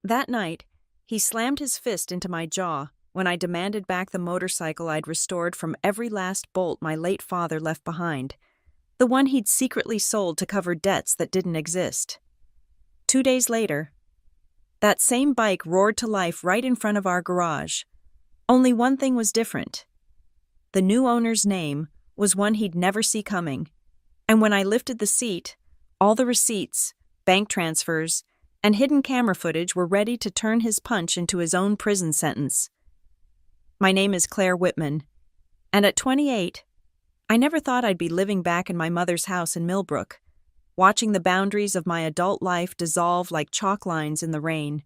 That night, he slammed his fist into my jaw when I demanded back the motorcycle I'd restored from every last bolt my late father left behind, the one he'd secretly sold to cover debts that didn't exist. 2 days later, that same bike roared to life right in front of our garage. Only one thing was different. The new owner's name was one he'd never see coming, and when I lifted the seat, all the receipts, bank transfers, and hidden camera footage were ready to turn his punch into his own prison sentence. My name is Claire Whitman, and at 28, I never thought I'd be living back in my mother's house in Millbrook, watching the boundaries of my adult life dissolve like chalk lines in the rain.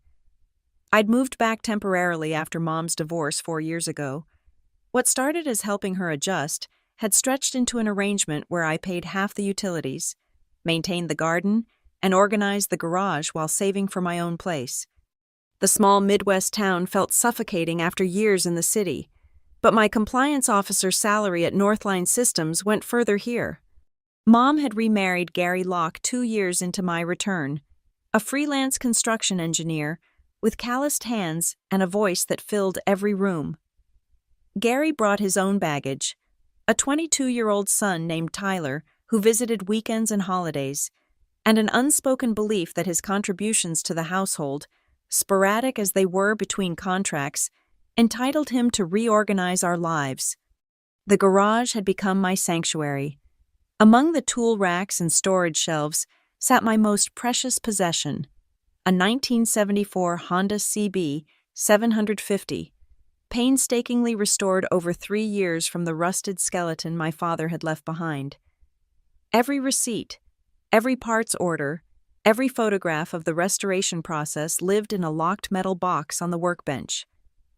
I'd moved back temporarily after Mom's divorce 4 years ago. What started as helping her adjust had stretched into an arrangement where I paid half the utilities, maintained the garden, and organized the garage while saving for my own place. The small Midwest town felt suffocating after years in the city, but my compliance officer's salary at Northline Systems went further here. Mom had remarried Gary Locke 2 years into my return, a freelance construction engineer with calloused hands and a voice that filled every room. Gary brought his own baggage, a 22-year-old son named Tyler who visited weekends and holidays, and an unspoken belief that his contributions to the household, sporadic as they were between contracts, entitled him to reorganize our lives. The garage had become my sanctuary. Among the tool racks and storage shelves sat my most precious possession, a 1974 Honda CB 750, painstakingly restored over 3 years from the rusted skeleton my father had left behind. Every receipt, every parts order, every photograph of the restoration process lived in a locked metal box on the workbench.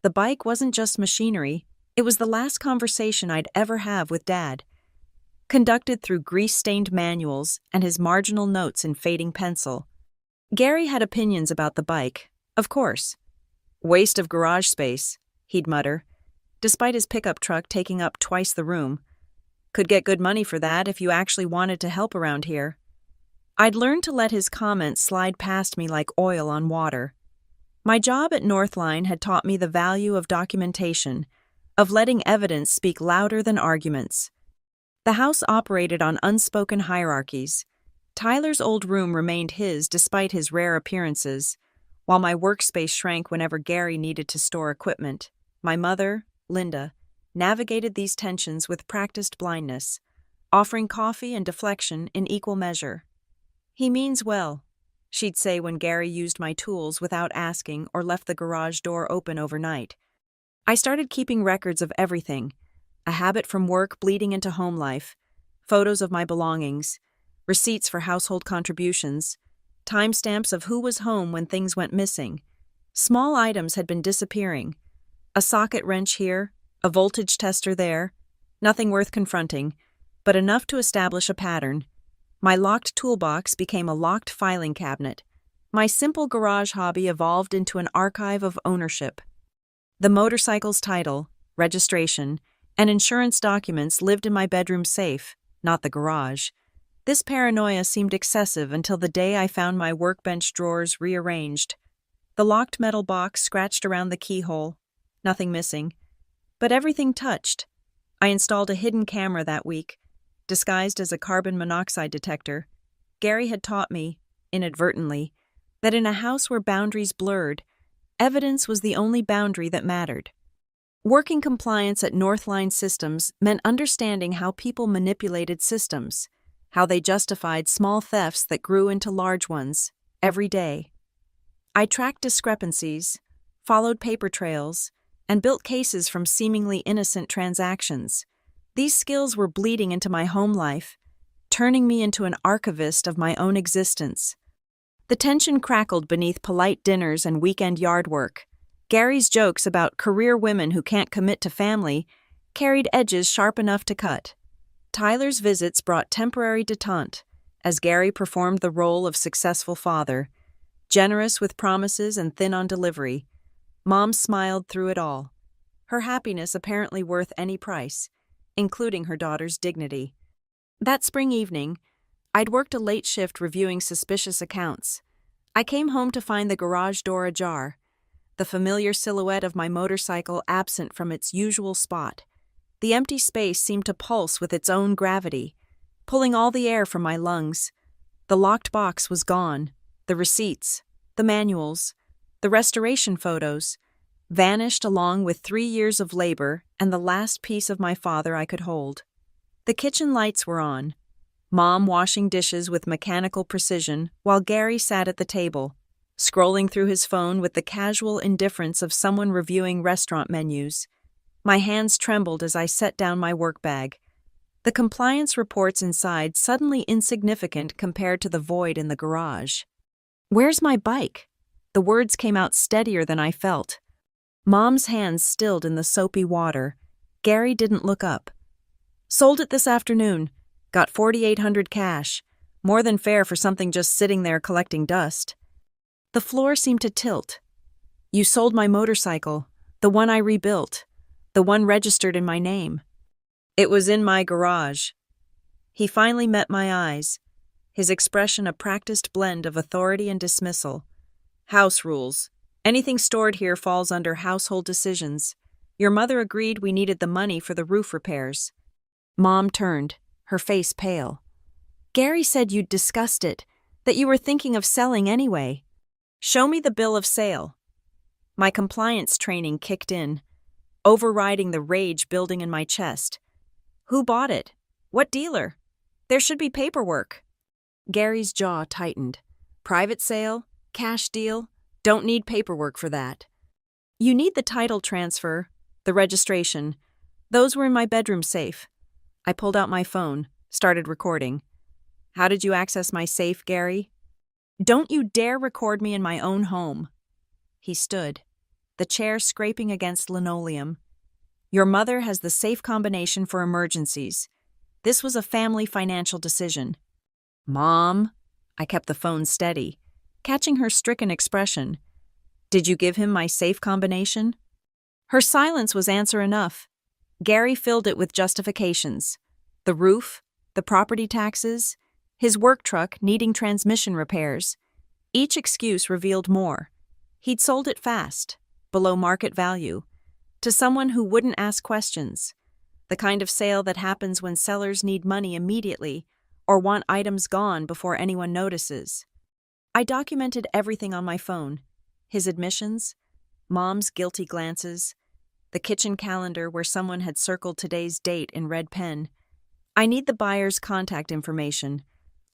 The bike wasn't just machinery, it was the last conversation I'd ever have with Dad, conducted through grease-stained manuals and his marginal notes in fading pencil. Gary had opinions about the bike, of course. "Waste of garage space," he'd mutter, despite his pickup truck taking up twice the room. "Could get good money for that if you actually wanted to help around here." I'd learned to let his comments slide past me like oil on water. My job at Northline had taught me the value of documentation, of letting evidence speak louder than arguments. The house operated on unspoken hierarchies. Tyler's old room remained his despite his rare appearances, while my workspace shrank whenever Gary needed to store equipment. My mother, Linda, navigated these tensions with practiced blindness, offering coffee and deflection in equal measure. "He means well," she'd say when Gary used my tools without asking or left the garage door open overnight. I started keeping records of everything, a habit from work bleeding into home life, photos of my belongings, receipts for household contributions, timestamps of who was home when things went missing. Small items had been disappearing. A socket wrench here, a voltage tester there, nothing worth confronting, but enough to establish a pattern. My locked toolbox became a locked filing cabinet. My simple garage hobby evolved into an archive of ownership. The motorcycle's title, registration, and insurance documents lived in my bedroom safe, not the garage. This paranoia seemed excessive until the day I found my workbench drawers rearranged. The locked metal box scratched around the keyhole, nothing missing, but everything touched. I installed a hidden camera that week, disguised as a carbon monoxide detector. Gary had taught me, inadvertently, that in a house where boundaries blurred, evidence was the only boundary that mattered. Working compliance at Northline Systems meant understanding how people manipulated systems, how they justified small thefts that grew into large ones, every day. I tracked discrepancies, followed paper trails, and built cases from seemingly innocent transactions. These skills were bleeding into my home life, turning me into an archivist of my own existence. The tension crackled beneath polite dinners and weekend yard work. Gary's jokes about career women who can't commit to family carried edges sharp enough to cut. Tyler's visits brought temporary detente, as Gary performed the role of successful father, generous with promises and thin on delivery. Mom smiled through it all, her happiness apparently worth any price, including her daughter's dignity. That spring evening, I'd worked a late shift reviewing suspicious accounts. I came home to find the garage door ajar, the familiar silhouette of my motorcycle absent from its usual spot. The empty space seemed to pulse with its own gravity, pulling all the air from my lungs. The locked box was gone. The receipts, the manuals, the restoration photos, vanished along with 3 years of labor and the last piece of my father I could hold. The kitchen lights were on, Mom washing dishes with mechanical precision while Gary sat at the table, scrolling through his phone with the casual indifference of someone reviewing restaurant menus. My hands trembled as I set down my work bag. The compliance reports inside suddenly insignificant compared to the void in the garage. "Where's my bike?" The words came out steadier than I felt. Mom's hands stilled in the soapy water. Gary didn't look up. "Sold it this afternoon. Got $4,800 cash. More than fair for something just sitting there collecting dust." The floor seemed to tilt. "You sold my motorcycle, the one I rebuilt, the one registered in my name." "It was in my garage." He finally met my eyes, his expression a practiced blend of authority and dismissal. "House rules. Anything stored here falls under household decisions. Your mother agreed we needed the money for the roof repairs." Mom turned, her face pale. "Gary said you'd discussed it, that you were thinking of selling anyway." "Show me the bill of sale." My compliance training kicked in, overriding the rage building in my chest. "Who bought it? What dealer? There should be paperwork." Gary's jaw tightened. "Private sale? Cash deal? Don't need paperwork for that." "You need the title transfer, the registration. Those were in my bedroom safe." I pulled out my phone, started recording. "How did you access my safe, Gary?" "Don't you dare record me in my own home." He stood, the chair scraping against linoleum. "Your mother has the safe combination for emergencies. This was a family financial decision." "Mom," I kept the phone steady, catching her stricken expression. "Did you give him my safe combination?" Her silence was answer enough. Gary filled it with justifications. The roof, the property taxes, his work truck needing transmission repairs. Each excuse revealed more. He'd sold it fast, below market value, to someone who wouldn't ask questions. The kind of sale that happens when sellers need money immediately or want items gone before anyone notices. I documented everything on my phone. His admissions, Mom's guilty glances, the kitchen calendar where someone had circled today's date in red pen. I need the buyer's contact information.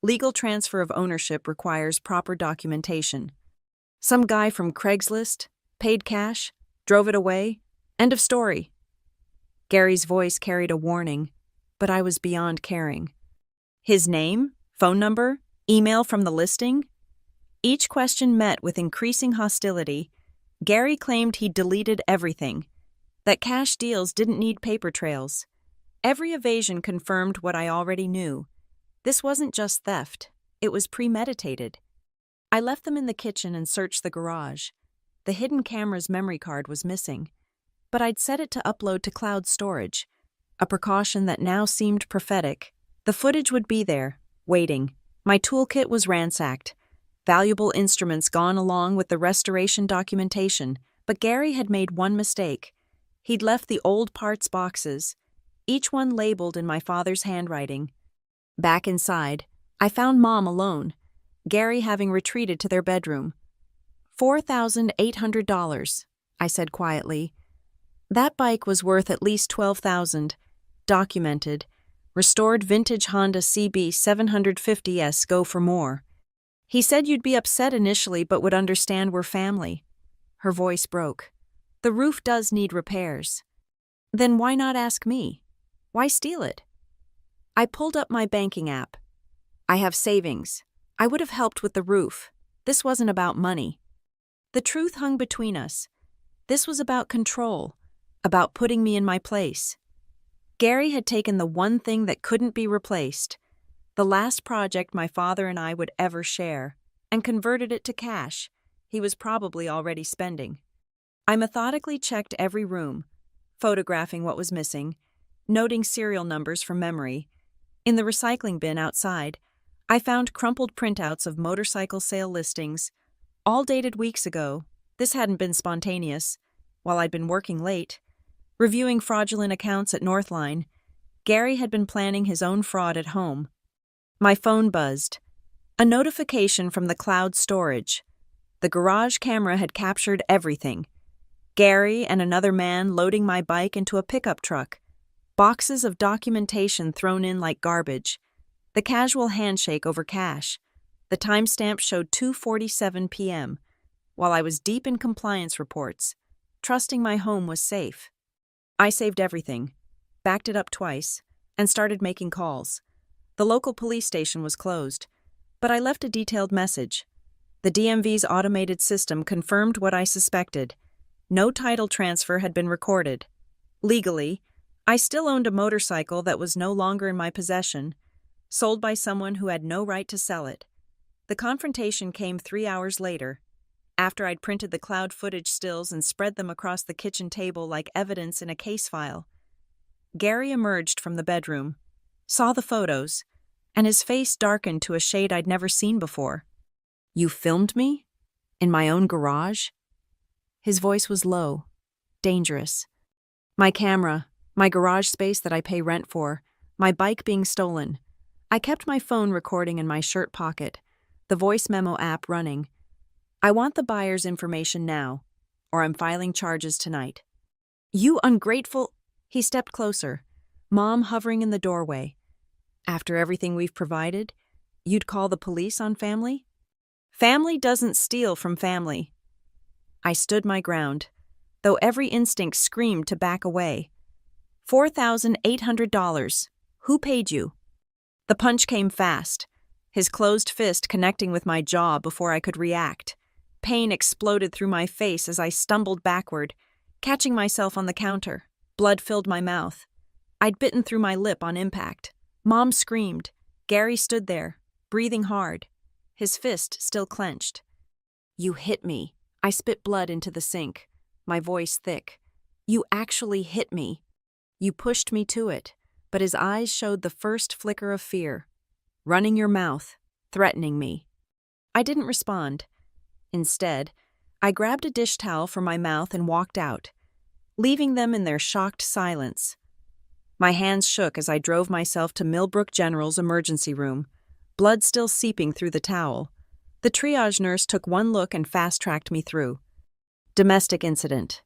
Legal transfer of ownership requires proper documentation. Some guy from Craigslist, paid cash, drove it away. End of story. Gary's voice carried a warning, but I was beyond caring. His name, phone number, email from the listing? Each question met with increasing hostility. Gary claimed he'd deleted everything, that cash deals didn't need paper trails. Every evasion confirmed what I already knew. This wasn't just theft, it was premeditated. I left them in the kitchen and searched the garage. The hidden camera's memory card was missing, but I'd set it to upload to cloud storage, a precaution that now seemed prophetic. The footage would be there, waiting. My toolkit was ransacked, valuable instruments gone along with the restoration documentation, but Gary had made one mistake. He'd left the old parts boxes, each one labeled in my father's handwriting. Back inside, I found Mom alone, Gary having retreated to their bedroom. $4,800, I said quietly. That bike was worth at least $12,000, documented. Restored vintage Honda CB 750S go for more. He said you'd be upset initially but would understand we're family. Her voice broke. The roof does need repairs. Then why not ask me? Why steal it? I pulled up my banking app. I have savings. I would have helped with the roof. This wasn't about money. The truth hung between us. This was about control, about putting me in my place. Gary had taken the one thing that couldn't be replaced, the last project my father and I would ever share, and converted it to cash he was probably already spending. I methodically checked every room, photographing what was missing, noting serial numbers from memory. In the recycling bin outside, I found crumpled printouts of motorcycle sale listings, all dated weeks ago. This hadn't been spontaneous. While I'd been working late, reviewing fraudulent accounts at Northline, Gary had been planning his own fraud at home. My phone buzzed. A notification from the cloud storage. The garage camera had captured everything. Gary and another man loading my bike into a pickup truck. Boxes of documentation thrown in like garbage. The casual handshake over cash. The timestamp showed 2:47 p.m., while I was deep in compliance reports, trusting my home was safe. I saved everything, backed it up twice, and started making calls. The local police station was closed, but I left a detailed message. The DMV's automated system confirmed what I suspected. No title transfer had been recorded. Legally, I still owned a motorcycle that was no longer in my possession, sold by someone who had no right to sell it. The confrontation came 3 hours later, after I'd printed the cloud footage stills and spread them across the kitchen table like evidence in a case file. Gary emerged from the bedroom, saw the photos, and his face darkened to a shade I'd never seen before. "You filmed me? In my own garage?" His voice was low, dangerous. My camera, my garage space that I pay rent for, my bike being stolen. I kept my phone recording in my shirt pocket, the voice memo app running. "I want the buyer's information now, or I'm filing charges tonight." "You ungrateful—" He stepped closer, Mom hovering in the doorway. "After everything we've provided, you'd call the police on family?" "Family doesn't steal from family." I stood my ground, though every instinct screamed to back away. $4,800. Who paid you? The punch came fast, his closed fist connecting with my jaw before I could react. Pain exploded through my face as I stumbled backward, catching myself on the counter. Blood filled my mouth. I'd bitten through my lip on impact. Mom screamed. Gary stood there, breathing hard, his fist still clenched. "You hit me." I spit blood into the sink, my voice thick. "You actually hit me." "You pushed me to it," but his eyes showed the first flicker of fear. "Running your mouth, threatening me." I didn't respond. Instead, I grabbed a dish towel from my mouth and walked out, leaving them in their shocked silence. My hands shook as I drove myself to Millbrook General's emergency room, blood still seeping through the towel. The triage nurse took one look and fast-tracked me through. "Domestic incident."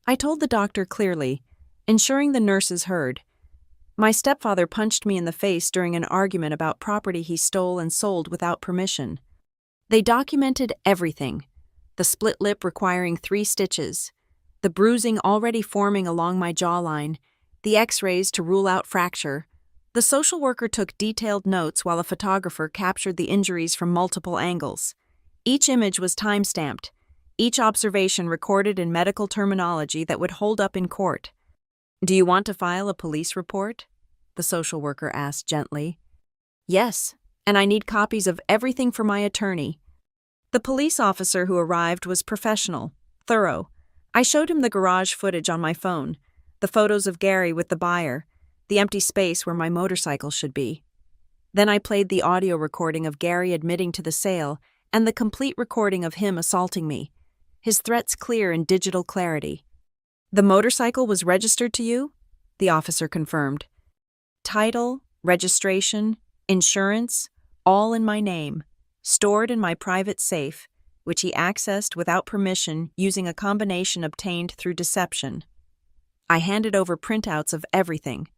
I told the doctor clearly, ensuring the nurses heard. "My stepfather punched me in the face during an argument about property he stole and sold without permission." They documented everything: the split lip requiring 3 stitches, the bruising already forming along my jawline, the x-rays to rule out fracture. The social worker took detailed notes while a photographer captured the injuries from multiple angles. Each image was time-stamped, each observation recorded in medical terminology that would hold up in court. "Do you want to file a police report?" the social worker asked gently. "Yes, and I need copies of everything for my attorney." The police officer who arrived was professional, thorough. I showed him the garage footage on my phone, the photos of Gary with the buyer, the empty space where my motorcycle should be. Then I played the audio recording of Gary admitting to the sale and the complete recording of him assaulting me, his threats clear in digital clarity. "The motorcycle was registered to you?" the officer confirmed. "Title, registration, insurance, all in my name, stored in my private safe, which he accessed without permission using a combination obtained through deception." I handed over printouts of everything.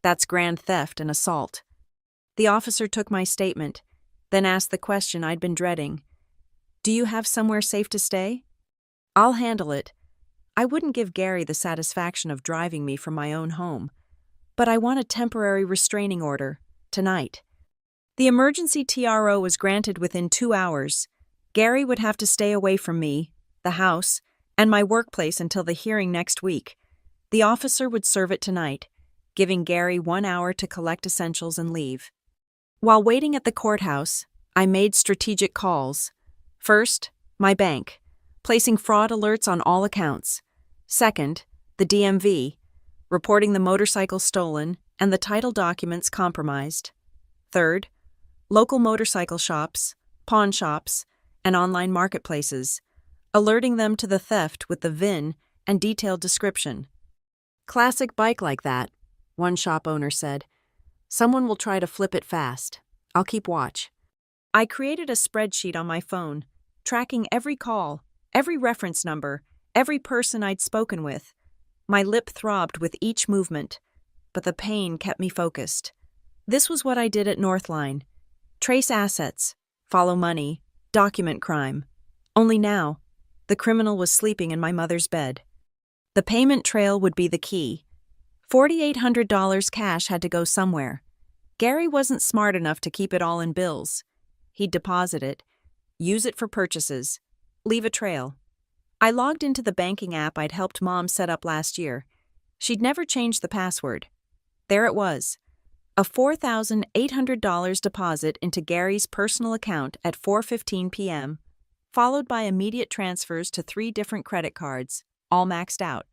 "That's grand theft and assault." The officer took my statement, then asked the question I'd been dreading. "Do you have somewhere safe to stay?" "I'll handle it. I wouldn't give Gary the satisfaction of driving me from my own home, but I want a temporary restraining order, tonight." The emergency TRO was granted within 2 hours. Gary would have to stay away from me, the house, and my workplace until the hearing next week. The officer would serve it tonight, giving Gary 1 hour to collect essentials and leave. While waiting at the courthouse, I made strategic calls. First, my bank, placing fraud alerts on all accounts. Second, the DMV, reporting the motorcycle stolen and the title documents compromised. Third, local motorcycle shops, pawn shops, and online marketplaces, alerting them to the theft with the VIN and detailed description. "Classic bike like that," one shop owner said. "Someone will try to flip it fast. I'll keep watch." I created a spreadsheet on my phone, tracking every call, every reference number, every person I'd spoken with. My lip throbbed with each movement, but the pain kept me focused. This was what I did at Northline. Trace assets, follow money, document crime. Only now, the criminal was sleeping in my mother's bed. The payment trail would be the key. $4,800 cash had to go somewhere. Gary wasn't smart enough to keep it all in bills. He'd deposit it, use it for purchases, leave a trail. I logged into the banking app I'd helped Mom set up last year. She'd never changed the password. There it was, a $4,800 deposit into Gary's personal account at 4:15 p.m., followed by immediate transfers to 3 different credit cards, all maxed out.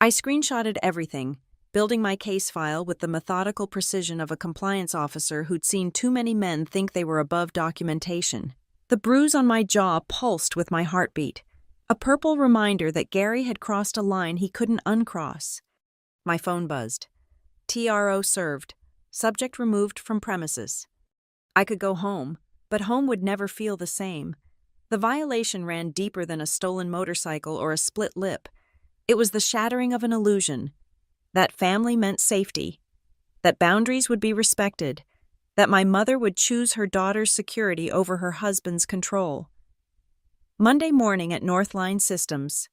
I screenshotted everything, building my case file with the methodical precision of a compliance officer who'd seen too many men think they were above documentation. The bruise on my jaw pulsed with my heartbeat, a purple reminder that Gary had crossed a line he couldn't uncross. My phone buzzed. TRO served. Subject removed from premises. I could go home, but home would never feel the same. The violation ran deeper than a stolen motorcycle or a split lip. It was the shattering of an illusion. That family meant safety. That boundaries would be respected. That my mother would choose her daughter's security over her husband's control. Monday morning at Northline Systems.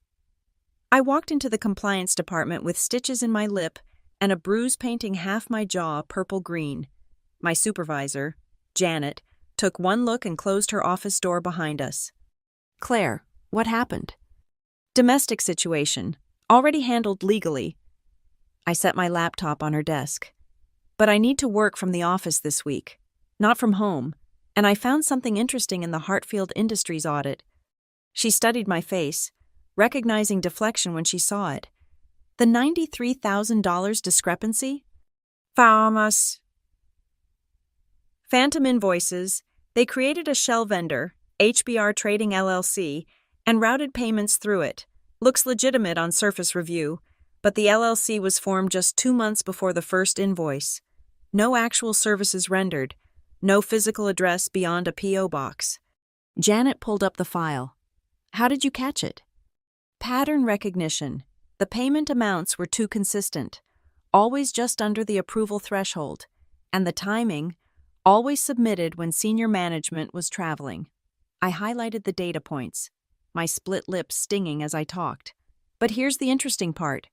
I walked into the compliance department with stitches in my lip and a bruise painting half my jaw purple-green. My supervisor, Janet, took one look and closed her office door behind us. "Claire, what happened?" "Domestic situation, already handled legally." I set my laptop on her desk. "But I need to work from the office this week, not from home, and I found something interesting in the Hartfield Industries audit." She studied my face, recognizing deflection when she saw it. The $93,000 discrepancy? Phantom invoices. They created a shell vendor, HBR Trading LLC, and routed payments through it. Looks legitimate on surface review, but the LLC was formed just 2 months before the first invoice. No actual services rendered. No physical address beyond a P.O. box. Janet pulled up the file. "How did you catch it?" "Pattern recognition. The payment amounts were too consistent, always just under the approval threshold, and the timing, always submitted when senior management was traveling." I highlighted the data points, my split lips stinging as I talked. But here's the interesting part.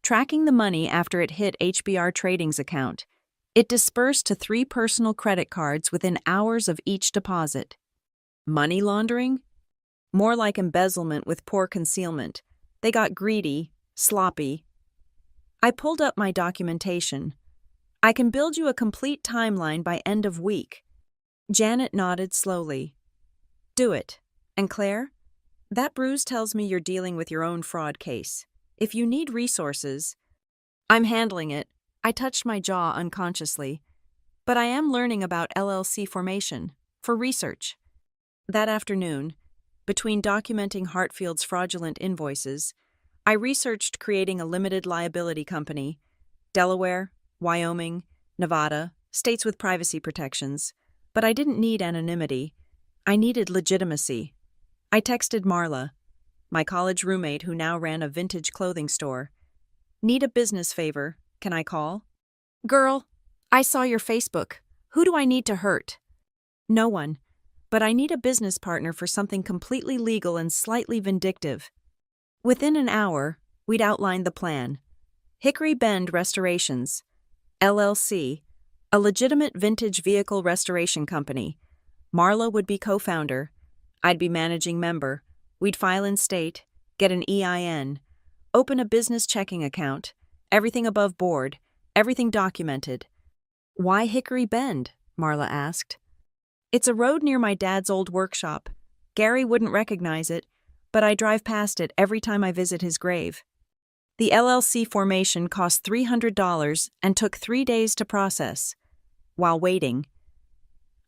Tracking the money after it hit HBR Trading's account, it dispersed to 3 personal credit cards within hours of each deposit. Money laundering? More like embezzlement with poor concealment. They got greedy, sloppy. I pulled up my documentation. "I can build you a complete timeline by end of week." Janet nodded slowly. "Do it. And Claire? That bruise tells me you're dealing with your own fraud case. If you need resources..." "I'm handling it." I touched my jaw unconsciously. "But I am learning about LLC formation, for research." That afternoon, between documenting Hartfield's fraudulent invoices, I researched creating a limited liability company. Delaware, Wyoming, Nevada, states with privacy protections. But I didn't need anonymity. I needed legitimacy. I texted Marla, my college roommate who now ran a vintage clothing store. "Need a business favor. Can I call?" "Girl, I saw your Facebook. Who do I need to hurt?" "No one. But I need a business partner for something completely legal and slightly vindictive." Within an hour, we'd outlined the plan. Hickory Bend Restorations, LLC, a legitimate vintage vehicle restoration company. Marla would be co-founder. I'd be managing member. We'd file in state, get an EIN, open a business checking account, everything above board, everything documented. "Why Hickory Bend?" Marla asked. "It's a road near my dad's old workshop. Gary wouldn't recognize it, but I drive past it every time I visit his grave." The LLC formation cost $300 and took 3 days to process. While waiting,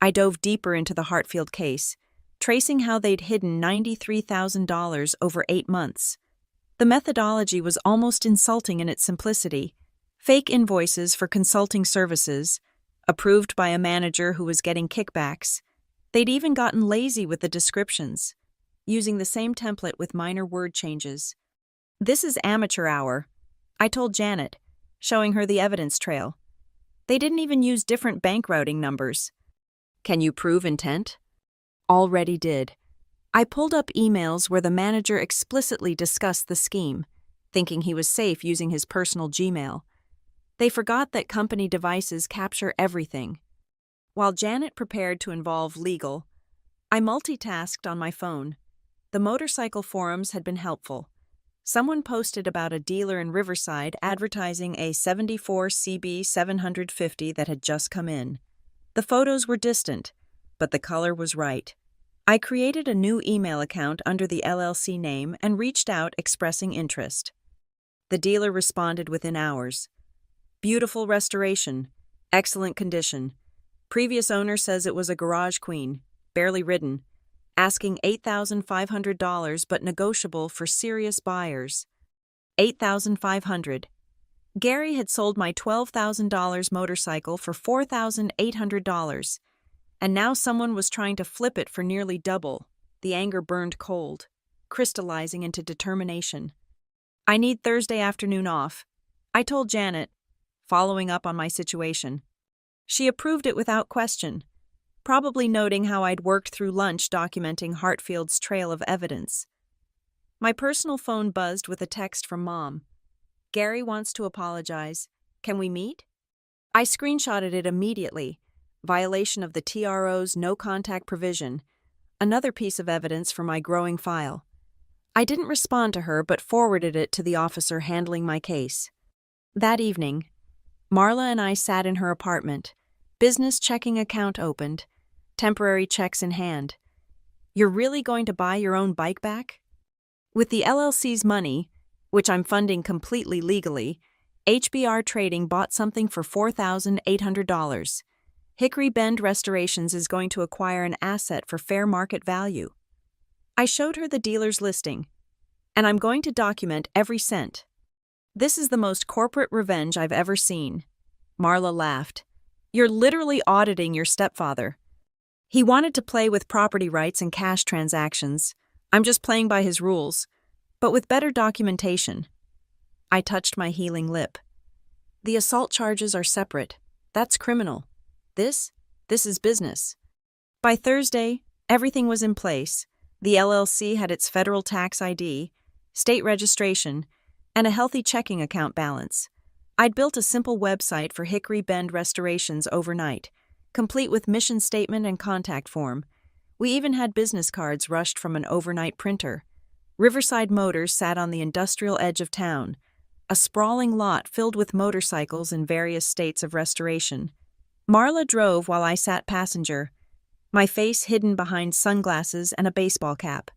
I dove deeper into the Hartfield case, tracing how they'd hidden $93,000 over 8 months. The methodology was almost insulting in its simplicity. Fake invoices for consulting services, approved by a manager who was getting kickbacks. They'd even gotten lazy with the descriptions, using the same template with minor word changes. "This is amateur hour," I told Janet, showing her the evidence trail. They didn't even use different bank routing numbers. "Can you prove intent?" Already did. I pulled up emails where the manager explicitly discussed the scheme, thinking he was safe using his personal Gmail. They forgot that company devices capture everything. While Janet prepared to involve legal, I multitasked on my phone. The motorcycle forums had been helpful. Someone posted about a dealer in Riverside advertising a 74 CB 750 that had just come in. The photos were distant, but the color was right. I created a new email account under the LLC name and reached out expressing interest. The dealer responded within hours. "Beautiful restoration. Excellent condition. Previous owner says it was a garage queen, barely ridden. Asking $8,500 but negotiable for serious buyers." $8,500. Gary had sold my $12,000 motorcycle for $4,800, and now someone was trying to flip it for nearly double. The anger burned cold, crystallizing into determination. "I need Thursday afternoon off," I told Janet, following up on my situation. She approved it without question, probably noting how I'd worked through lunch documenting Hartfield's trail of evidence. My personal phone buzzed with a text from Mom. "Gary wants to apologize. Can we meet?" I screenshotted it immediately. Violation of the TRO's no-contact provision, another piece of evidence for my growing file. I didn't respond to her but forwarded it to the officer handling my case. That evening, Marla and I sat in her apartment, business checking account opened, temporary checks in hand. "You're really going to buy your own bike back?" With the LLC's money, which I'm funding completely legally, HBR Trading bought something for $4,800. Hickory Bend Restorations is going to acquire an asset for fair market value. I showed her the dealer's listing, and I'm going to document every cent. "This is the most corporate revenge I've ever seen." Marla laughed. "You're literally auditing your stepfather. He wanted to play with property rights and cash transactions. I'm just playing by his rules, but with better documentation." I touched my healing lip. "The assault charges are separate. That's criminal. This is business." By Thursday, everything was in place. The LLC had its federal tax ID, state registration, and a healthy checking account balance. I'd built a simple website for Hickory Bend Restorations overnight, complete with mission statement and contact form. We even had business cards rushed from an overnight printer. Riverside Motors sat on the industrial edge of town, a sprawling lot filled with motorcycles in various states of restoration. Marla drove while I sat passenger, my face hidden behind sunglasses and a baseball cap.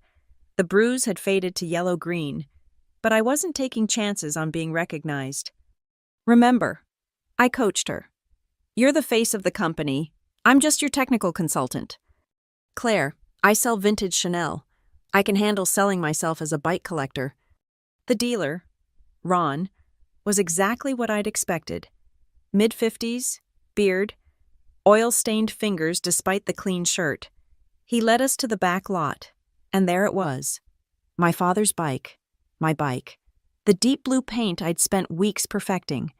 The bruise had faded to yellow-green, but I wasn't taking chances on being recognized. "Remember," I coached her, "you're the face of the company. I'm just your technical consultant. Claire, I sell vintage Chanel. I can handle selling myself as a bike collector." The dealer, Ron, was exactly what I'd expected. Mid-50s, beard, oil-stained fingers despite the clean shirt. He led us to the back lot, and there it was. My father's bike, my bike. The deep blue paint I'd spent weeks perfecting.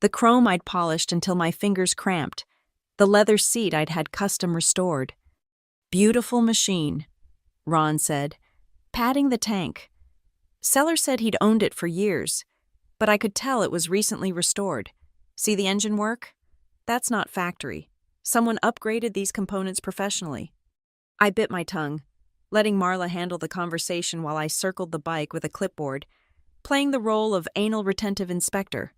The chrome I'd polished until my fingers cramped. The leather seat I'd had custom restored. "Beautiful machine," Ron said, patting the tank. Seller said he'd owned it for years, but I could tell it was recently restored. "See the engine work? That's not factory. Someone upgraded these components professionally." I bit my tongue, letting Marla handle the conversation while I circled the bike with a clipboard, playing the role of anal retentive inspector.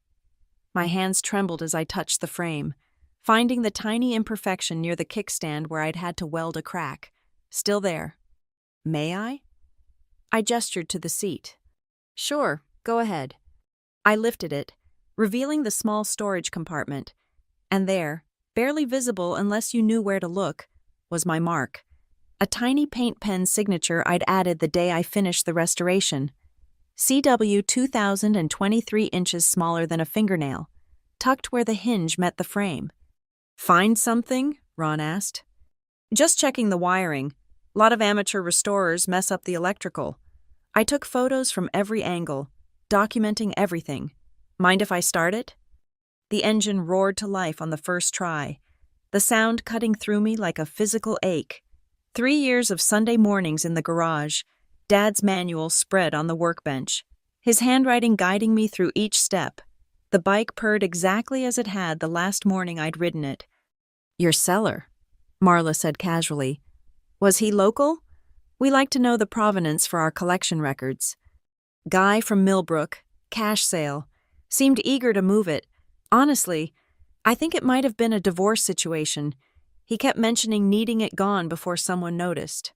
My hands trembled as I touched the frame, finding the tiny imperfection near the kickstand where I'd had to weld a crack. Still there. "May I?" I gestured to the seat. "Sure, go ahead." I lifted it, revealing the small storage compartment, and there, barely visible unless you knew where to look, was my mark. a tiny paint pen signature I'd added the day I finished the restoration. CW 2023 inches smaller than a fingernail, tucked where the hinge met the frame. "Find something?" Ron asked. "Just checking the wiring. A lot of amateur restorers mess up the electrical. I took photos from every angle, documenting everything. Mind if I start it?" The engine roared to life on the first try, the sound cutting through me like a physical ache. 3 years of Sunday mornings in the garage, Dad's manual spread on the workbench, his handwriting guiding me through each step. The bike purred exactly as it had the last morning I'd ridden it. "Your seller," Marla said casually. "Was he local? We like to know the provenance for our collection records." "Guy from Millbrook, cash sale. Seemed eager to move it. Honestly, I think it might have been a divorce situation. He kept mentioning needing it gone before someone noticed."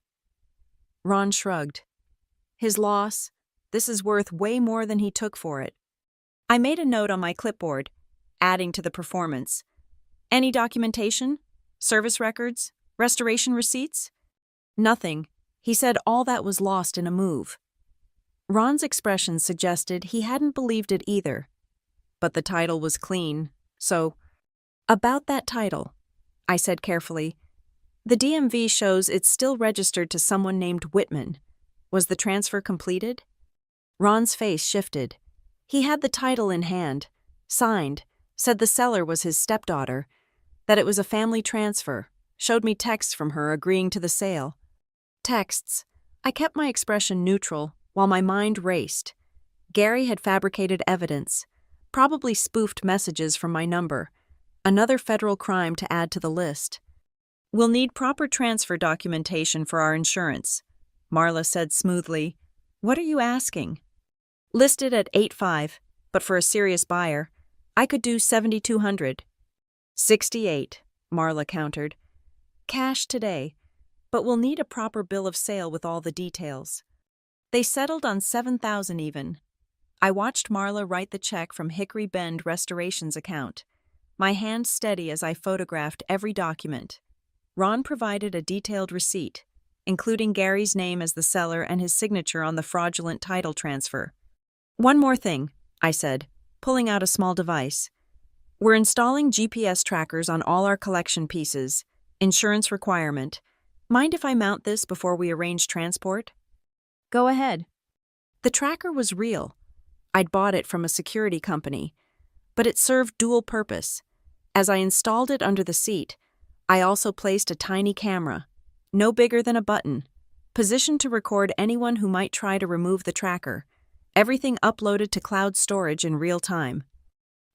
Ron shrugged. "His loss. This is worth way more than he took for it." I made a note on my clipboard, adding to the performance. "Any documentation? Service records? Restoration receipts?" "Nothing. He said all that was lost in a move." Ron's expression suggested he hadn't believed it either. But the title was clean, so... "About that title," I said carefully. "The DMV shows it's still registered to someone named Whitman. Was the transfer completed?" Ron's face shifted. He had the title in hand, signed, said the seller was his stepdaughter, that it was a family transfer, showed me texts from her agreeing to the sale. Texts. I kept my expression neutral while my mind raced. Gary had fabricated evidence, probably spoofed messages from my number. Another federal crime to add to the list. "We'll need proper transfer documentation for our insurance," Marla said smoothly. "What are you asking?" "Listed at 8.5, but for a serious buyer, I could do 7,200. 68, Marla countered. "Cash today, but we'll need a proper bill of sale with all the details." They settled on 7,000 even. I watched Marla write the check from Hickory Bend Restoration's account, my hand steady as I photographed every document. Ron provided a detailed receipt, including Gary's name as the seller and his signature on the fraudulent title transfer. "One more thing," I said, pulling out a small device. "We're installing GPS trackers on all our collection pieces. Insurance requirement. Mind if I mount this before we arrange transport?" "Go ahead." The tracker was real. I'd bought it from a security company, but it served dual purpose. As I installed it under the seat, I also placed a tiny camera, no bigger than a button, positioned to record anyone who might try to remove the tracker, everything uploaded to cloud storage in real time.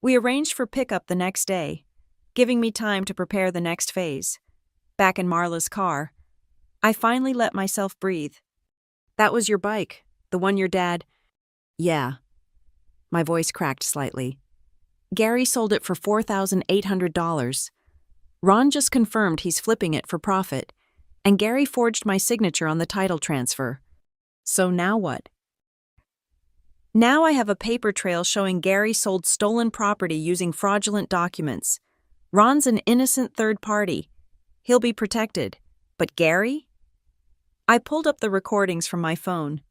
We arranged for pickup the next day, giving me time to prepare the next phase. Back in Marla's car, I finally let myself breathe. "That was your bike, the one your dad—" "Yeah." My voice cracked slightly. "Gary sold it for $4,800. Ron just confirmed he's flipping it for profit, and Gary forged my signature on the title transfer. So now what?" "Now I have a paper trail showing Gary sold stolen property using fraudulent documents. Ron's an innocent third party. He'll be protected. But Gary?" I pulled up the recordings from my phone.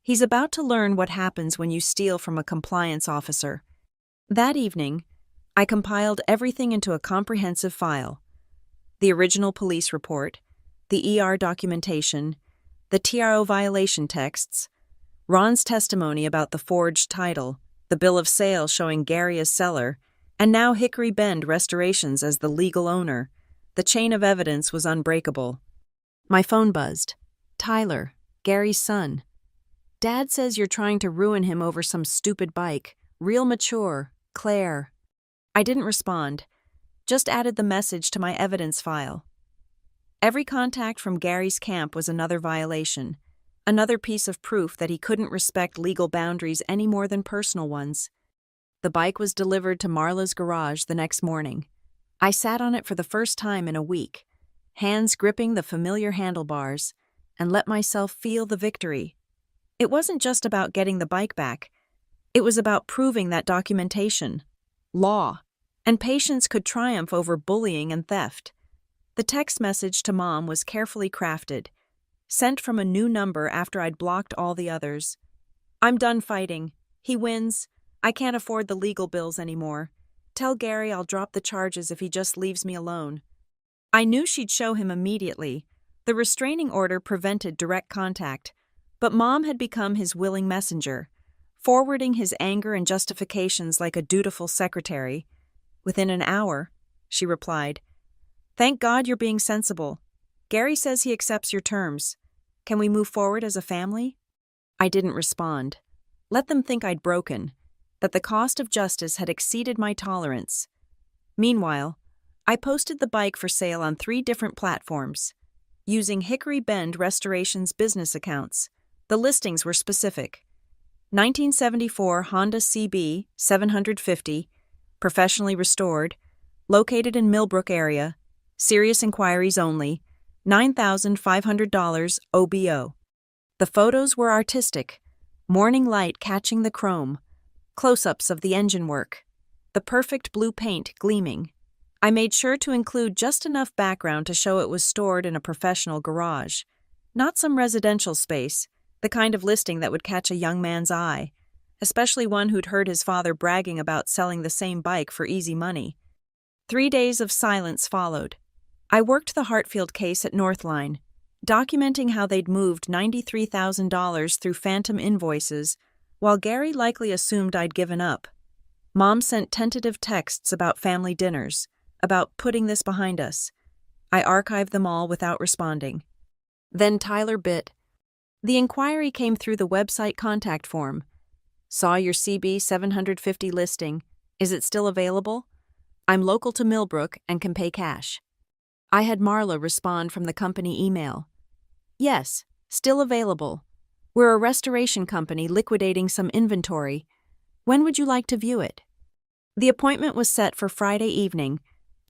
He's about to learn what happens when you steal from a compliance officer. That evening, I compiled everything into a comprehensive file. The original police report, the ER documentation, the TRO violation texts, Ron's testimony about the forged title, the bill of sale showing Gary as seller, and now Hickory Bend Restorations as the legal owner. The chain of evidence was unbreakable. My phone buzzed. "Tyler, Gary's son. Dad says you're trying to ruin him over some stupid bike. Real mature, Claire." I didn't respond, just added the message to my evidence file. Every contact from Gary's camp was another violation, another piece of proof that he couldn't respect legal boundaries any more than personal ones. The bike was delivered to Marla's garage the next morning. I sat on it for the first time in a week, hands gripping the familiar handlebars, and let myself feel the victory. It wasn't just about getting the bike back. It was about proving that documentation, law, and patience could triumph over bullying and theft. The text message to Mom was carefully crafted, sent from a new number after I'd blocked all the others. "I'm done fighting. He wins. I can't afford the legal bills anymore. Tell Gary I'll drop the charges if he just leaves me alone." I knew she'd show him immediately. The restraining order prevented direct contact, but Mom had become his willing messenger, forwarding his anger and justifications like a dutiful secretary. "Within an hour," she replied. "Thank God you're being sensible. Gary says he accepts your terms. Can we move forward as a family?" I didn't respond. Let them think I'd broken, that the cost of justice had exceeded my tolerance. Meanwhile, I posted the bike for sale on 3 different platforms. Using Hickory Bend Restoration's business accounts, the listings were specific. 1974 Honda CB 750, professionally restored, located in Millbrook area, serious inquiries only, $9,500 OBO. The photos were artistic, morning light catching the chrome, close-ups of the engine work, the perfect blue paint gleaming. I made sure to include just enough background to show it was stored in a professional garage, not some residential space, the kind of listing that would catch a young man's eye, especially one who'd heard his father bragging about selling the same bike for easy money. 3 days of silence followed. I worked the Hartfield case at Northline, documenting how they'd moved $93,000 through phantom invoices, while Gary likely assumed I'd given up. Mom sent tentative texts about family dinners, about putting this behind us. I archived them all without responding. Then Tyler bit. The inquiry came through the website contact form. "Saw your CB 750 listing. Is it still available? I'm local to Millbrook and can pay cash." I had Marla respond from the company email. "Yes, still available. We're a restoration company liquidating some inventory. When would you like to view it?" The appointment was set for Friday evening.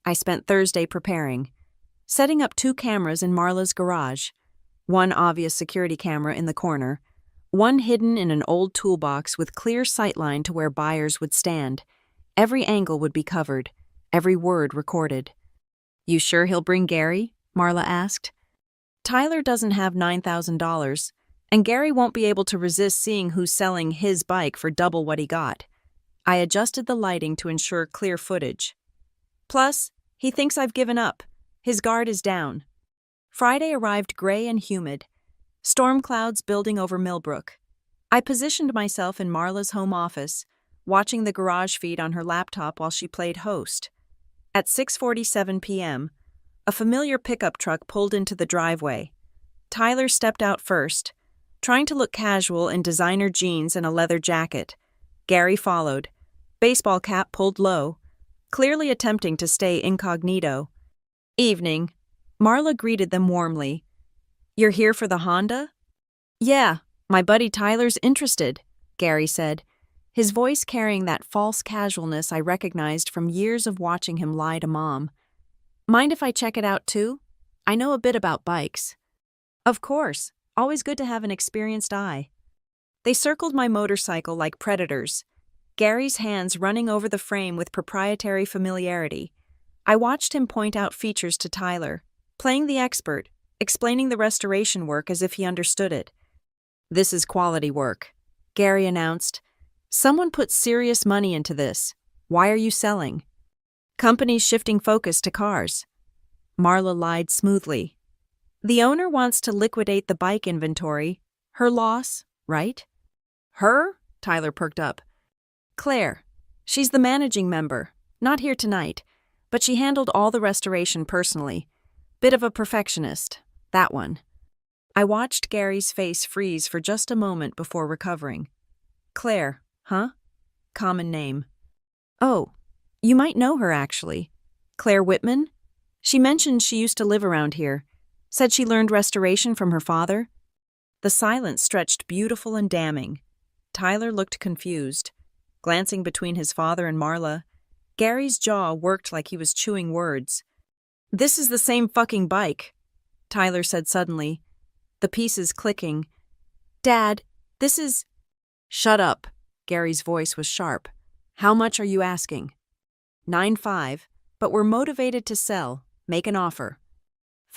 I spent Thursday preparing, setting up 2 cameras in Marla's garage, one obvious security camera in the corner, one hidden in an old toolbox with clear sightline to where buyers would stand. Every angle would be covered, every word recorded. "You sure he'll bring Gary?" Marla asked. "Tyler doesn't have $9,000, and Gary won't be able to resist seeing who's selling his bike for double what he got." I adjusted the lighting to ensure clear footage. "Plus, he thinks I've given up. His guard is down." Friday arrived gray and humid, storm clouds building over Millbrook. I positioned myself in Marla's home office, watching the garage feed on her laptop while she played host. At 6:47 p.m., a familiar pickup truck pulled into the driveway. Tyler stepped out first, trying to look casual in designer jeans and a leather jacket. Gary followed, baseball cap pulled low, clearly attempting to stay incognito. "Evening." Marla greeted them warmly. "You're here for the Honda?" "Yeah, my buddy Tyler's interested," Gary said, his voice carrying that false casualness I recognized from years of watching him lie to Mom. "Mind if I check it out too? I know a bit about bikes." "Of course, always good to have an experienced eye." They circled my motorcycle like predators, Gary's hands running over the frame with proprietary familiarity. I watched him point out features to Tyler, playing the expert, explaining the restoration work as if he understood it. "This is quality work," Gary announced. "Someone put serious money into this. Why are you selling?" "Company's shifting focus to cars." Marla lied smoothly. "The owner wants to liquidate the bike inventory. Her loss, right?" "Her?" Tyler perked up. "Claire. She's the managing member. Not here tonight, but she handled all the restoration personally. Bit of a perfectionist, that one." I watched Gary's face freeze for just a moment before recovering. "Claire, huh? Common name." "Oh, you might know her actually. Claire Whitman? She mentioned she used to live around here. Said she learned restoration from her father." The silence stretched beautiful and damning. Tyler looked confused, glancing between his father and Marla. Gary's jaw worked like he was chewing words. "This is the same fucking bike," Tyler said suddenly, the pieces clicking. "Dad, this is—" "Shut up," Gary's voice was sharp. "How much are you asking?" 9.5, but we're motivated to sell. Make an offer."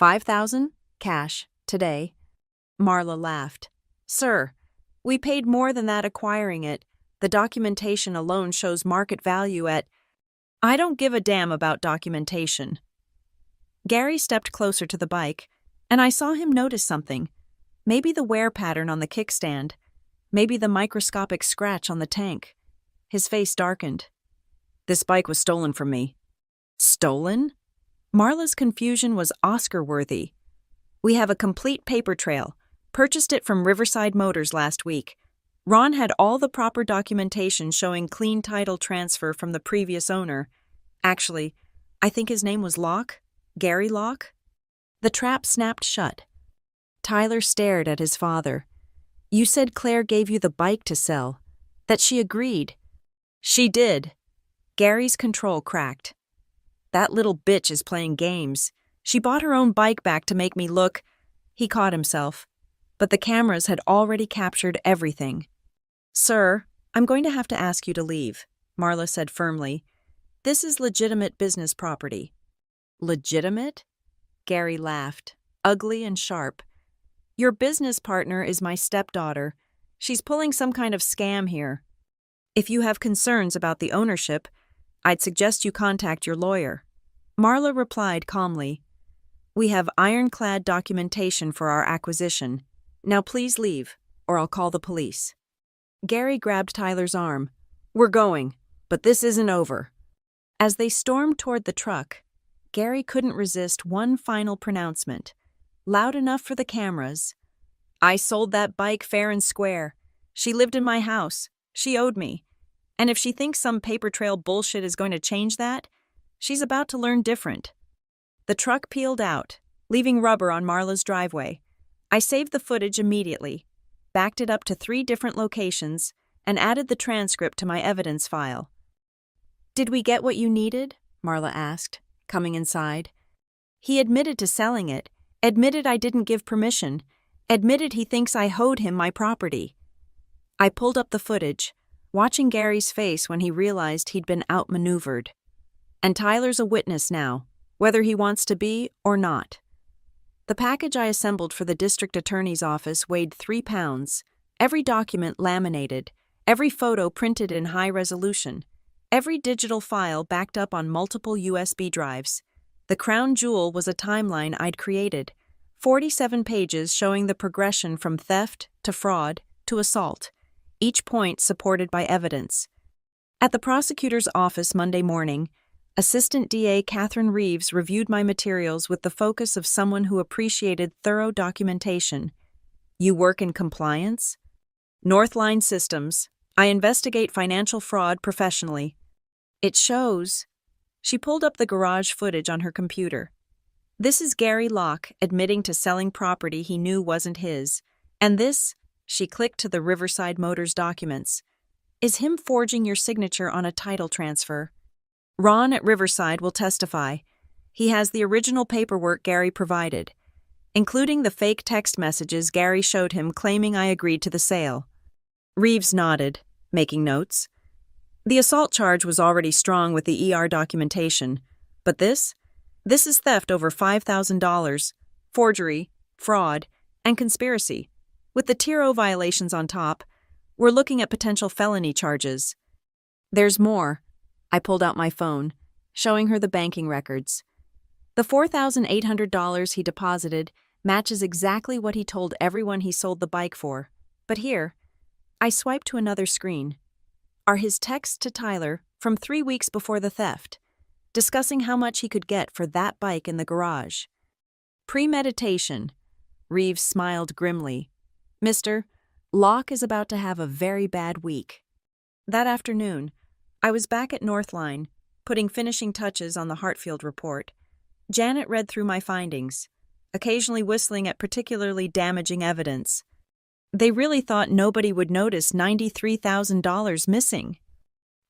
$5,000? Cash. Today. Marla laughed. Sir, we paid more than that acquiring it. The documentation alone shows market value at... I don't give a damn about documentation. Gary stepped closer to the bike, and I saw him notice something. Maybe the wear pattern on the kickstand. Maybe the microscopic scratch on the tank. His face darkened. This bike was stolen from me. Stolen? Marla's confusion was Oscar-worthy. We have a complete paper trail. Purchased it from Riverside Motors last week. Ron had all the proper documentation showing clean title transfer from the previous owner. Actually, I think his name was Locke? Gary Locke? The trap snapped shut. Tyler stared at his father. You said Claire gave you the bike to sell. That she agreed. She did. Gary's control cracked. That little bitch is playing games. She bought her own bike back to make me look... He caught himself. But the cameras had already captured everything. Sir, I'm going to have to ask you to leave, Marla said firmly. This is legitimate business property. Legitimate? Gary laughed, ugly and sharp. Your business partner is my stepdaughter. She's pulling some kind of scam here. If you have concerns about the ownership, I'd suggest you contact your lawyer. Marla replied calmly. We have ironclad documentation for our acquisition. Now please leave, or I'll call the police. Gary grabbed Tyler's arm. We're going, but this isn't over. As they stormed toward the truck, Gary couldn't resist one final pronouncement, loud enough for the cameras. I sold that bike fair and square. She lived in my house. She owed me. And if she thinks some paper trail bullshit is going to change that, she's about to learn different. The truck peeled out, leaving rubber on Marla's driveway. I saved the footage immediately, backed it up to 3 different locations, and added the transcript to my evidence file. Did we get what you needed? Marla asked, coming inside. He admitted to selling it, admitted I didn't give permission, admitted he thinks I hoed him my property. I pulled up the footage, watching Gary's face when he realized he'd been outmaneuvered. And Tyler's a witness now, whether he wants to be or not. The package I assembled for the district attorney's office weighed 3 pounds, every document laminated, every photo printed in high resolution, every digital file backed up on multiple USB drives. The crown jewel was a timeline I'd created, 47 pages showing the progression from theft to fraud to assault, each point supported by evidence. At the prosecutor's office Monday morning, Assistant DA Catherine Reeves reviewed my materials with the focus of someone who appreciated thorough documentation. You work in compliance? Northline Systems. I investigate financial fraud professionally. It shows. She pulled up the garage footage on her computer. This is Gary Locke admitting to selling property he knew wasn't his. And this, she clicked to the Riverside Motors documents, is him forging your signature on a title transfer. Ron at Riverside will testify. He has the original paperwork Gary provided, including the fake text messages Gary showed him claiming I agreed to the sale. Reeves nodded, making notes. The assault charge was already strong with the ER documentation, but this is theft over $5,000, forgery, fraud, and conspiracy. With the Tier O violations on top, we're looking at potential felony charges. There's more. I pulled out my phone, showing her the banking records. The $4,800 he deposited matches exactly what he told everyone he sold the bike for. But here, I swiped to another screen, are his texts to Tyler from 3 weeks before the theft, discussing how much he could get for that bike in the garage. Premeditation. Reeves smiled grimly. Mister, Locke is about to have a very bad week. That afternoon, I was back at Northline, putting finishing touches on the Hartfield report. Janet read through my findings, occasionally whistling at particularly damaging evidence. They really thought nobody would notice $93,000 missing.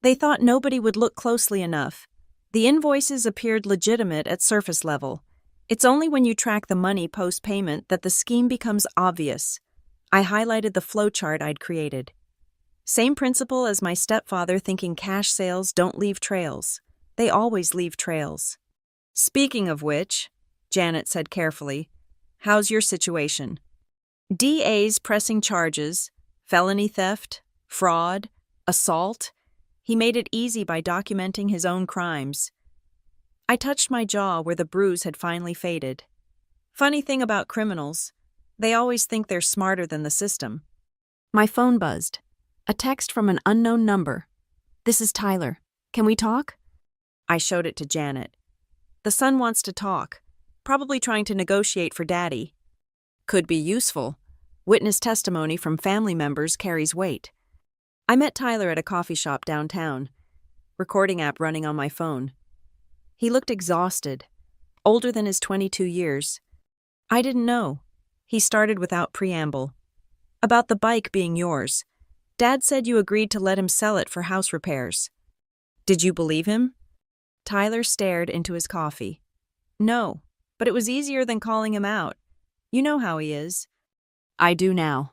They thought nobody would look closely enough. The invoices appeared legitimate at surface level. It's only when you track the money post-payment that the scheme becomes obvious. I highlighted the flowchart I'd created. Same principle as my stepfather thinking cash sales don't leave trails. They always leave trails. Speaking of which, Janet said carefully. How's your situation? DA's pressing charges, felony theft, fraud, assault. He made it easy by documenting his own crimes. I touched my jaw where the bruise had finally faded. Funny thing about criminals, they always think they're smarter than the system. My phone buzzed. A text from an unknown number. This is Tyler. Can we talk? I showed it to Janet. The son wants to talk, probably trying to negotiate for Daddy. Could be useful. Witness testimony from family members carries weight. I met Tyler at a coffee shop downtown, recording app running on my phone. He looked exhausted, older than his 22 years. I didn't know. He started without preamble. About the bike being yours. Dad said you agreed to let him sell it for house repairs. Did you believe him? Tyler stared into his coffee. No, but it was easier than calling him out. You know how he is. I do now.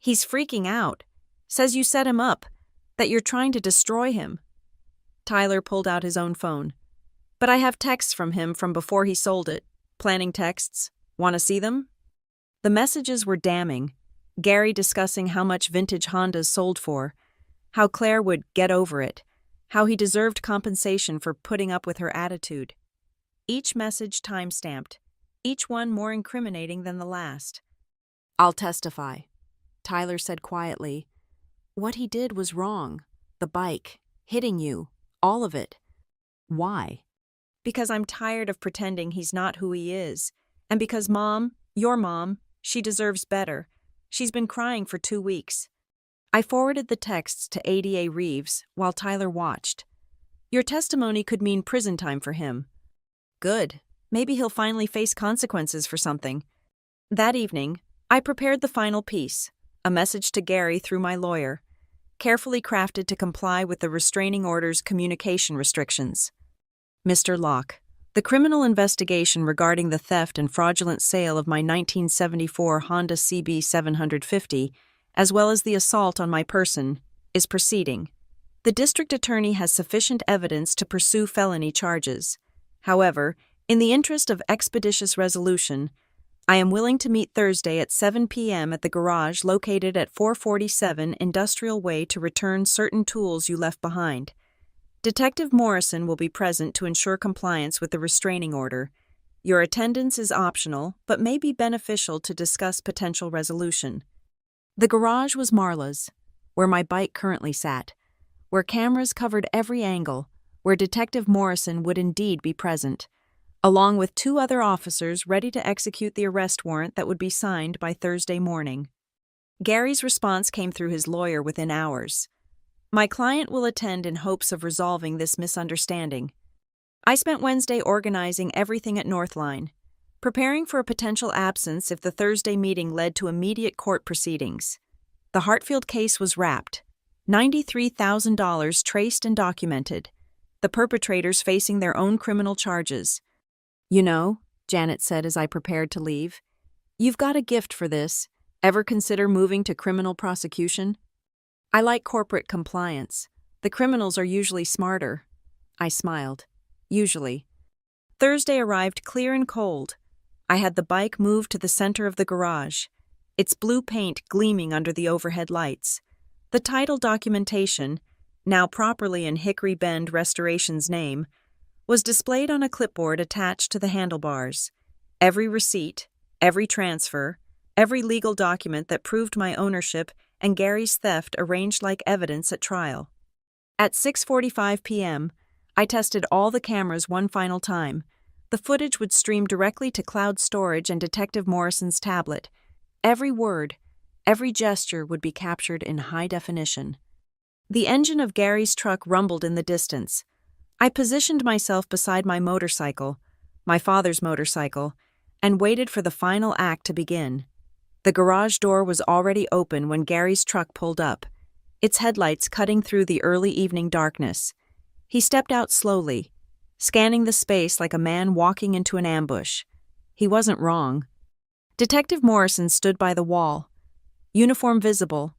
He's freaking out. Says you set him up, that you're trying to destroy him. Tyler pulled out his own phone. But I have texts from him from before he sold it. Planning texts. Want to see them? The messages were damning. Gary discussing how much vintage Hondas sold for, how Claire would get over it, how he deserved compensation for putting up with her attitude. Each message time-stamped, each one more incriminating than the last. I'll testify, Tyler said quietly. What he did was wrong. The bike, hitting you, all of it. Why? Because I'm tired of pretending he's not who he is, and because Mom, your mom, she deserves better. She's been crying for 2 weeks. I forwarded the texts to ADA Reeves while Tyler watched. Your testimony could mean prison time for him. Good. Maybe he'll finally face consequences for something. That evening, I prepared the final piece, a message to Gary through my lawyer, carefully crafted to comply with the restraining order's communication restrictions. Mr. Locke, the criminal investigation regarding the theft and fraudulent sale of my 1974 Honda CB 750, as well as the assault on my person, is proceeding. The district attorney has sufficient evidence to pursue felony charges. However, in the interest of expeditious resolution, I am willing to meet Thursday at 7 p.m. at the garage located at 447 Industrial Way to return certain tools you left behind. Detective Morrison will be present to ensure compliance with the restraining order. Your attendance is optional, but may be beneficial to discuss potential resolution. The garage was Marla's, where my bike currently sat, where cameras covered every angle, where Detective Morrison would indeed be present, along with 2 other officers ready to execute the arrest warrant that would be signed by Thursday morning. Gary's response came through his lawyer within hours. My client will attend in hopes of resolving this misunderstanding. I spent Wednesday organizing everything at Northline, preparing for a potential absence if the Thursday meeting led to immediate court proceedings. The Hartfield case was wrapped, $93,000 traced and documented, the perpetrators facing their own criminal charges. You know, Janet said as I prepared to leave, you've got a gift for this. Ever consider moving to criminal prosecution? I like corporate compliance. The criminals are usually smarter. I smiled. Usually. Thursday arrived clear and cold. I had the bike moved to the center of the garage, its blue paint gleaming under the overhead lights. The title documentation, now properly in Hickory Bend Restoration's name, was displayed on a clipboard attached to the handlebars. Every receipt, every transfer, every legal document that proved my ownership and Gary's theft arranged like evidence at trial. At 6:45 p.m., I tested all the cameras one final time. The footage would stream directly to cloud storage and Detective Morrison's tablet. Every word, every gesture would be captured in high definition. The engine of Gary's truck rumbled in the distance. I positioned myself beside my motorcycle, my father's motorcycle, and waited for the final act to begin. The garage door was already open when Gary's truck pulled up, its headlights cutting through the early evening darkness. He stepped out slowly, scanning the space like a man walking into an ambush. He wasn't wrong. Detective Morrison stood by the wall, uniform visible,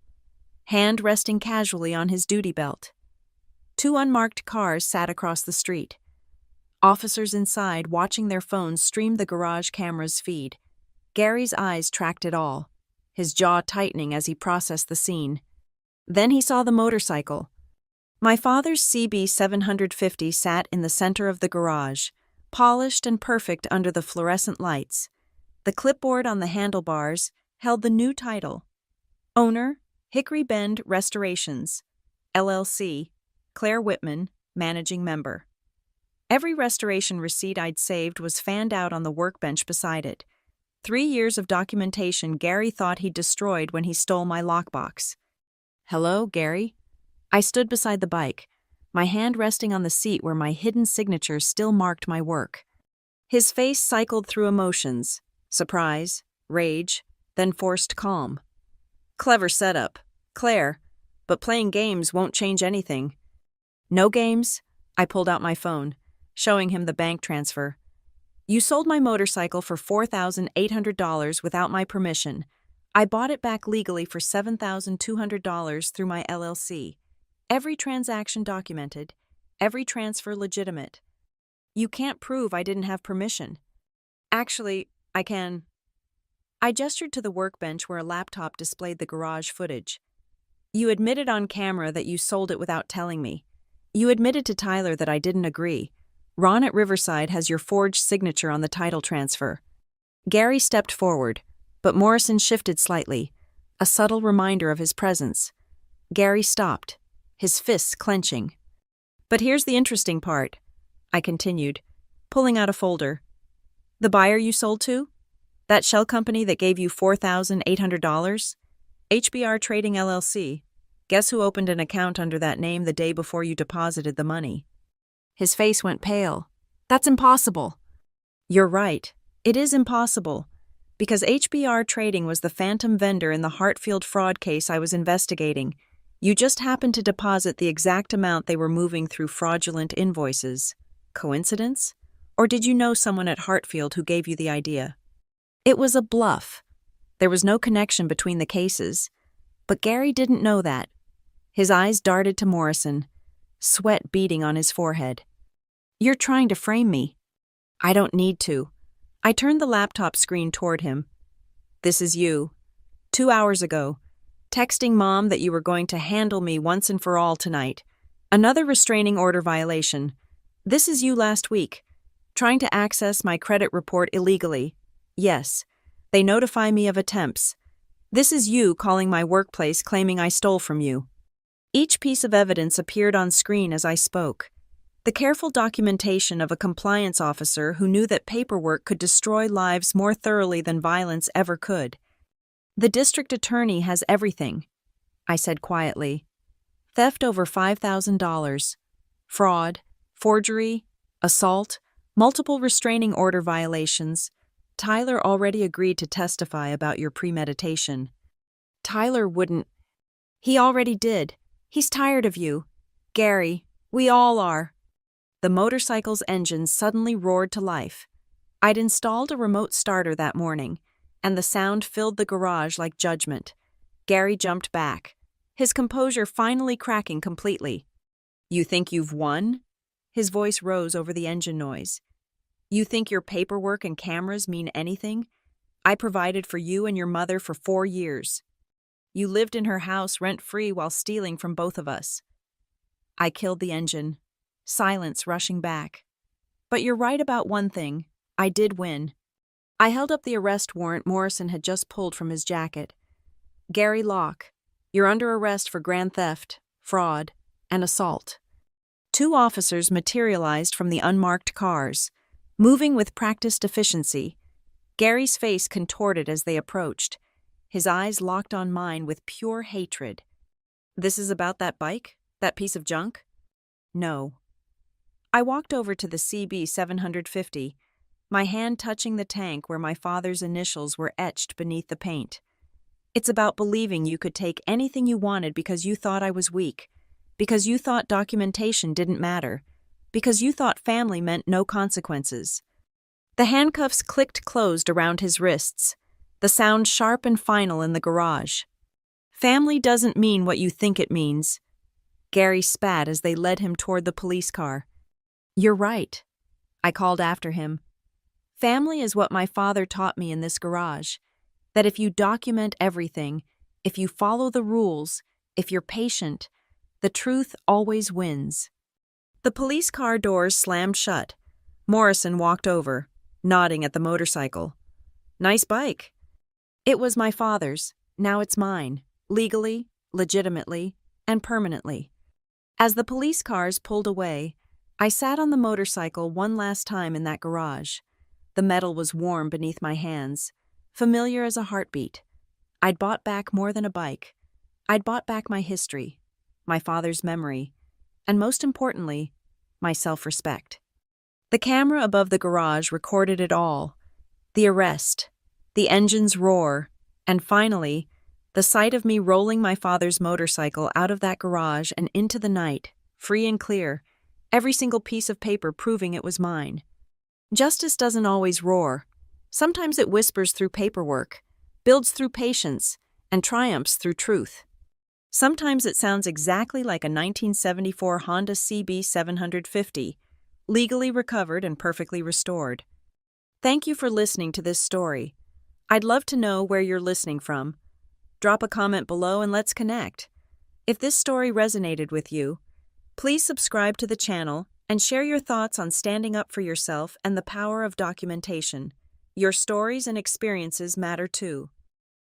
hand resting casually on his duty belt. 2 unmarked cars sat across the street. Officers inside, watching their phones, streamed the garage camera's feed. Gary's eyes tracked it all, his jaw tightening as he processed the scene. Then he saw the motorcycle. My father's CB 750 sat in the center of the garage, polished and perfect under the fluorescent lights. The clipboard on the handlebars held the new title: Owner, Hickory Bend Restorations, LLC, Claire Whitman, Managing Member. Every restoration receipt I'd saved was fanned out on the workbench beside it. 3 years of documentation Gary thought he'd destroyed when he stole my lockbox. Hello, Gary? I stood beside the bike, my hand resting on the seat where my hidden signature still marked my work. His face cycled through emotions: surprise, rage, then forced calm. Clever setup, Claire, but playing games won't change anything. No games? I pulled out my phone, showing him the bank transfer. You sold my motorcycle for $4,800 without my permission. I bought it back legally for $7,200 through my LLC. Every transaction documented, every transfer legitimate. You can't prove I didn't have permission. Actually, I can. I gestured to the workbench where a laptop displayed the garage footage. You admitted on camera that you sold it without telling me. You admitted to Tyler that I didn't agree. Ron at Riverside has your forged signature on the title transfer. Gary stepped forward, but Morrison shifted slightly, a subtle reminder of his presence. Gary stopped, his fists clenching. But here's the interesting part, I continued, pulling out a folder. The buyer you sold to? That shell company that gave you $4,800? HBR Trading LLC. Guess who opened an account under that name the day before you deposited the money? His face went pale. That's impossible. You're right. It is impossible. Because HBR Trading was the phantom vendor in the Hartfield fraud case I was investigating. You just happened to deposit the exact amount they were moving through fraudulent invoices. Coincidence? Or did you know someone at Hartfield who gave you the idea? It was a bluff. There was no connection between the cases. But Gary didn't know that. His eyes darted to Morrison, sweat beading on his forehead. You're trying to frame me. I don't need to. I turned the laptop screen toward him. This is you. 2 hours ago, texting Mom that you were going to handle me once and for all tonight. Another restraining order violation. This is you last week, trying to access my credit report illegally. Yes, they notify me of attempts. This is you calling my workplace claiming I stole from you. Each piece of evidence appeared on screen as I spoke. The careful documentation of a compliance officer who knew that paperwork could destroy lives more thoroughly than violence ever could. The district attorney has everything, I said quietly. Theft over $5,000. Fraud, forgery, assault, multiple restraining order violations. Tyler already agreed to testify about your premeditation. Tyler wouldn't. He already did. He's tired of you. Gary, we all are. The motorcycle's engine suddenly roared to life. I'd installed a remote starter that morning, and the sound filled the garage like judgment. Gary jumped back, his composure finally cracking completely. You think you've won? His voice rose over the engine noise. You think your paperwork and cameras mean anything? I provided for you and your mother for 4 years. You lived in her house rent-free while stealing from both of us. I killed the engine. Silence rushing back. But you're right about one thing. I did win. I held up the arrest warrant Morrison had just pulled from his jacket. Gary Locke, you're under arrest for grand theft, fraud, and assault. 2 officers materialized from the unmarked cars, moving with practiced efficiency. Gary's face contorted as they approached, his eyes locked on mine with pure hatred. This is about that bike? That piece of junk? No. I walked over to the CB 750, my hand touching the tank where my father's initials were etched beneath the paint. It's about believing you could take anything you wanted because you thought I was weak, because you thought documentation didn't matter, because you thought family meant no consequences. The handcuffs clicked closed around his wrists, the sound sharp and final in the garage. Family doesn't mean what you think it means. Gary spat as they led him toward the police car. You're right. I called after him. Family is what my father taught me in this garage. That if you document everything, if you follow the rules, if you're patient, the truth always wins. The police car doors slammed shut. Morrison walked over, nodding at the motorcycle. Nice bike. It was my father's, now it's mine, legally, legitimately, and permanently. As the police cars pulled away, I sat on the motorcycle one last time in that garage. The metal was warm beneath my hands, familiar as a heartbeat. I'd bought back more than a bike. I'd bought back my history, my father's memory, and most importantly, my self-respect. The camera above the garage recorded it all. The arrest, the engine's roar, and finally, the sight of me rolling my father's motorcycle out of that garage and into the night, free and clear, every single piece of paper proving it was mine. Justice doesn't always roar. Sometimes it whispers through paperwork, builds through patience, and triumphs through truth. Sometimes it sounds exactly like a 1974 Honda CB 750, legally recovered and perfectly restored. Thank you for listening to this story. I'd love to know where you're listening from. Drop a comment below and let's connect. If this story resonated with you, please subscribe to the channel and share your thoughts on standing up for yourself and the power of documentation. Your stories and experiences matter too.